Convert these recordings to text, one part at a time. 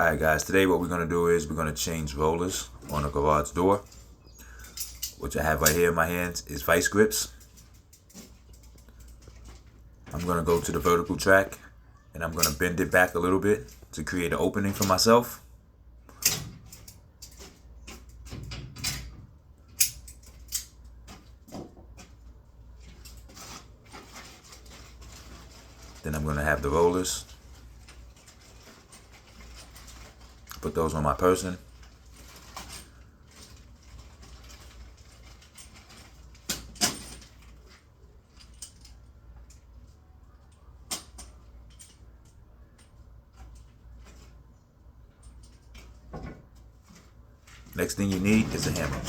Alright guys, today what we're going to do is we're going to change rollers on a garage door. Which I have right here in my hands is vice grips. I'm going to go to the vertical track and I'm going to bend it back a little bit to create an opening for myself. Then I'm going to have the rollers. Put those on my person. Next thing you need is a hammer.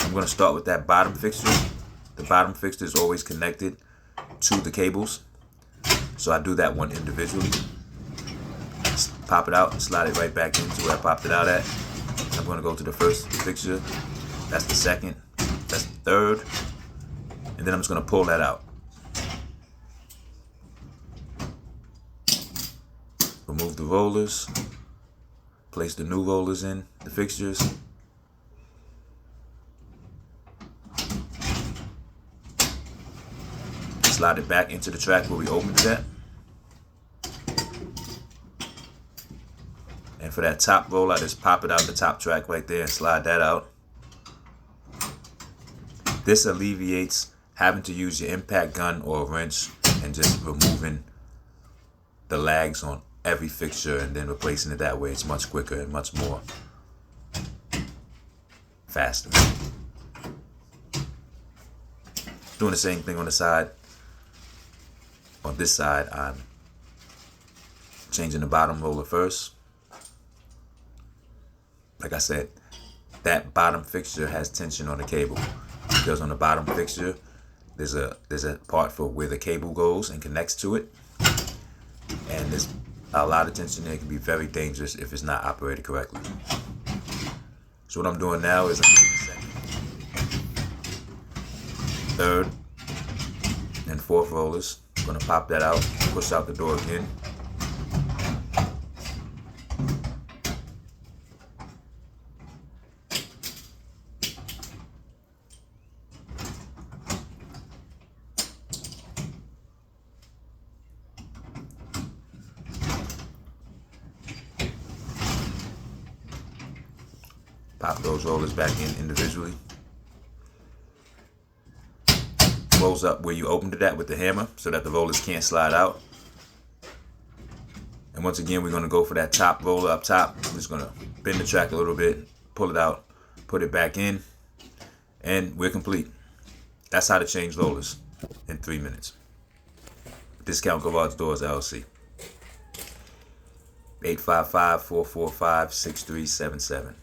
I'm going to start with that bottom fixture. The bottom fixture is always connected to the cables. So I do that one individually. Pop it out and slide it right back into where I popped it out at. I'm going to go to the first fixture. That's the second. That's the third. And then I'm just going to pull that out. Remove the rollers. Place the new rollers in the fixtures. Slide it back into the track where we opened it at. And for that top roller, I just pop it out the top track right there and slide that out. This alleviates having to use your impact gun or a wrench and just removing the lags on every fixture and then replacing it that way. It's much quicker and much more faster. Doing the same thing on the side. On this side, I'm changing the bottom roller first. Like I said, that bottom fixture has tension on the cable because on the bottom fixture there's a part for where the cable goes and connects to it, and there's a lot of tension there. It can be very dangerous if it's not operated correctly. So what I'm doing now is I'm using the second, third, and fourth rollers. I'm gonna pop that out, push out the door again. Pop those rollers back in individually. Close up where you opened it at with the hammer so that the rollers can't slide out. And once again, we're going to go for that top roller up top. I'm just going to bend the track a little bit, pull it out, put it back in, and we're complete. That's how to change rollers in 3 minutes. Discount Garage Doors LLC. 855-445-6377.